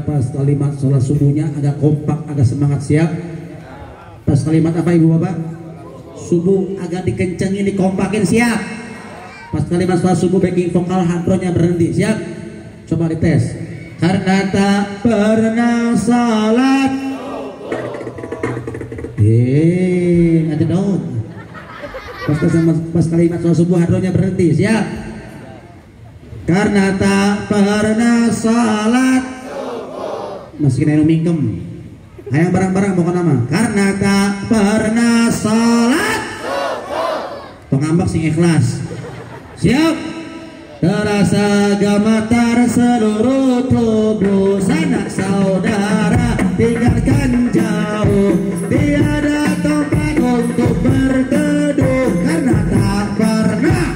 pas kalimat sholat subuhnya agak kompak, agak semangat. Siap? Pas kalimat apa ibu bapak? Subuh agak dikencengin, dikompakin. Siap? Pas kalimat sholat subuh backing vokal hadronya berhenti. Siap? Coba dites. Karena tak pernah sholat ada daun. Pas kalimat sholat subuh hadronya berhenti. Siap? Karena tak pernah sholat. Masih kena mingkem. Hayang barang-barang bukan nama. Karena tak pernah sholat. Pengambak sing ikhlas. Siap? Terasa gemetar seluruh tubuh sanak saudara tinggalkan jauh. Tiada tempat untuk berteduh karena tak pernah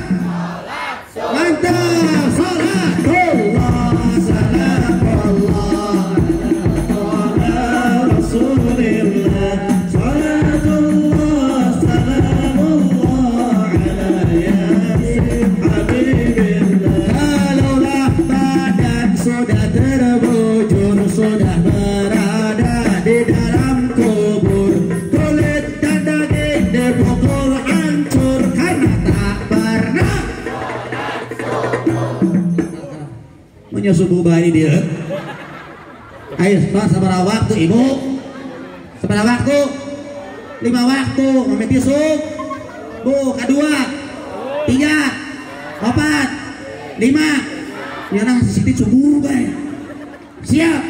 sholat. Mantap. Salatullah salamullah subuh bari dia. Ayo sabar waktu ibu. Sabar waktu. 5 waktu. Mami tisuk. Bu, kedua. 3. 4. 5. Ya nah Siti cemburu guys. Siap.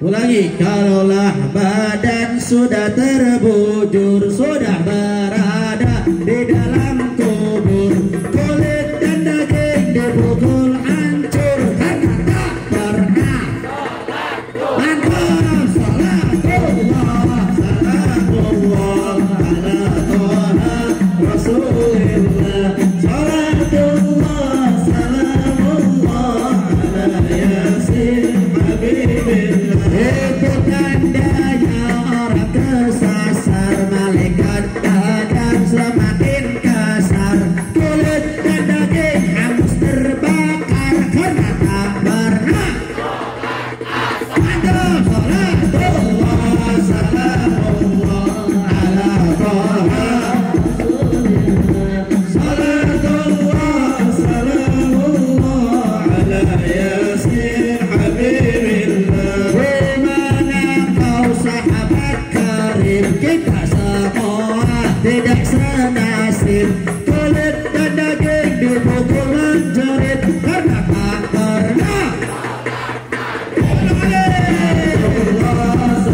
Ulangi. Kalaulah badan sudah terbujur, sudah berada di dalam kubur, kulit dan daging dipukul hancur karena tak pernah mantap. Salatullah ala Toha Rasulillah. Salatullah salamullah ala Yasin Habibillah. Itu tandanya orang kesasar, malaikat kadang semakin kasar, kulit dan daging hangus terbakar karena tak pernah mantap. Salatullah salamullah ala Toha Rasulillah. Salatullah salamullah ala Yasin Habibillah. Dimana kau sahabat karim, kita semua tidak senasib, kulit dan daging dipukul menjerit karena tak pernah.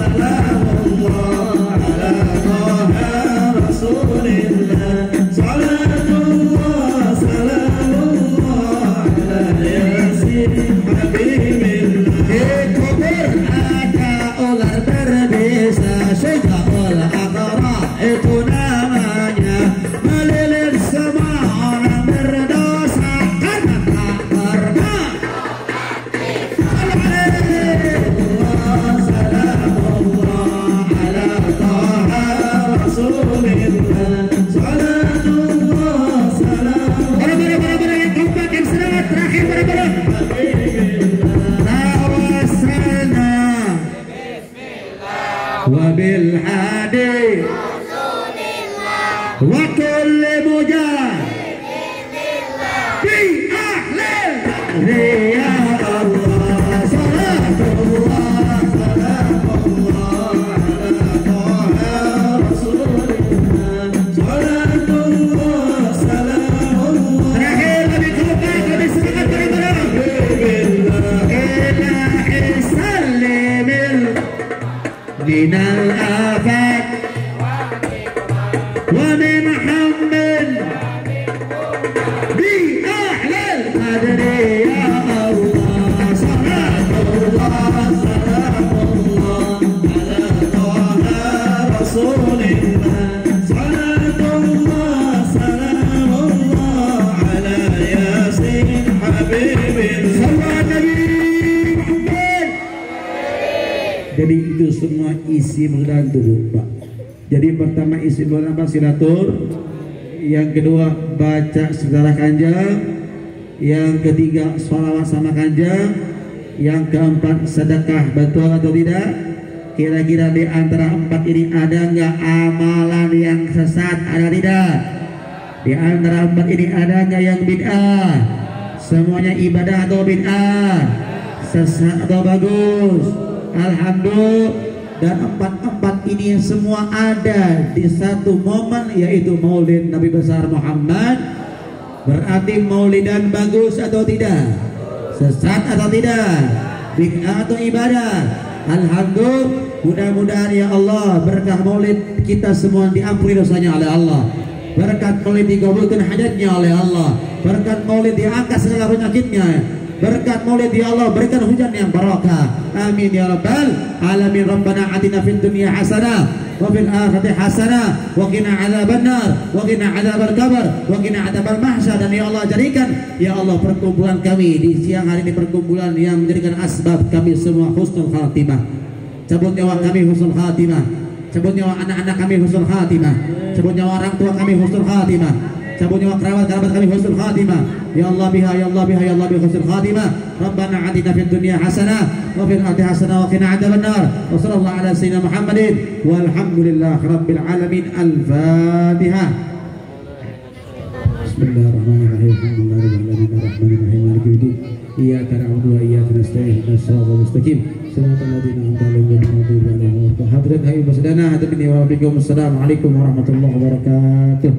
Salamullah ala Toha Rasulillah. Salatullah salamullah ala Yasin Habibillah. Di kubur ada ular berbisa, Syaikhul Aghra itu namanya, melilit semua orang berdosa karena tak pernah. Salamullah ala Toha Rasulillah. Salatullah salam. Bara yang kompak, yang semangat, terakhir bara. Tawasalna wabil hadi wa kulli mujahid bi ahli ya Allah. Salatullah salamullah ala Toha Rasulillah. Salatullah salamullah. Terakhir lebih kompak, lebih semangat bara. Ilahi sallimil minal afat wa min hammin bi ahlil qadri ya Allah. Salatullah salamullah ala Toha Rasulillah. Salatullah salamullah ala Yasin Habibillah. Sallallahu Nabi Muhammad. Jadi itu semua isi mengenal tubuh, Pak. Jadi pertama isi mengenal silatur, yang kedua baca sejarah Kanjeng, yang ketiga sholawat sama Kanjeng, yang keempat sedekah, betul atau tidak? Kira-kira di antara 4 ini ada nggak amalan yang sesat, ada tidak? Di antara 4 ini ada nggak yang bid'ah? Semuanya ibadah atau bid'ah? Sesat atau bagus? Alhamdulillah. Dan 4 ini semua ada di satu momen, yaitu Maulid Nabi besar Muhammad. Berarti maulidan bagus atau tidak? Sesat atau tidak? Bid'ah atau ibadah? Alhamdulillah. Mudah-mudahan ya Allah berkah maulid kita semua diampuni dosanya oleh Allah. Berkat maulid dikabulkan hajatnya oleh Allah. Berkat maulid diangkat segala penyakitnya. Berkat maulid ya Allah berikan hujan yang barakah. Amin ya rabbal alamin. Rabbana atina fid dunya hasanah wa fil akhirati hasanah wa qina adzabannar wa qina adzabal qabr wa qina adzabal mahsyar. Dan ya Allah jadikan ya Allah perkumpulan kami di siang hari ini perkumpulan yang menjadikan asbab kami semua husnul khatimah. Cabut nyawa kami husnul khatimah. Cabut nyawa anak-anak kami husnul khatimah. Cabut nyawa orang tua kami husnul khatimah. Cabut nyawa kerabat-kerabat kami husnul khatimah. Ya Allah biha ya Allah biha ya Allah biha husnul khatimah. Rabbana atina fid dunya hasanah wa fil akhirati hasanah wa qina adzabannar. Wa sallallahu ala sayyidina Muhammadin walhamdulillahi rabbil alamin. Al-Fatihah. Bismillahirrahmanirrahim. Alhamdulillahirabbil alamin arrahmanirrahim maliki yaumiddin. Iyyaka na'budu wa iyyaka nasta'in ihdinas siratal mustaqim. Shiratal ladzina an'amta 'alaihim ghairil maghdubi 'alaihim waladdallin. Hadirin hadirin wa hadirin wa assalamu alaikum warahmatullahi wabarakatuh.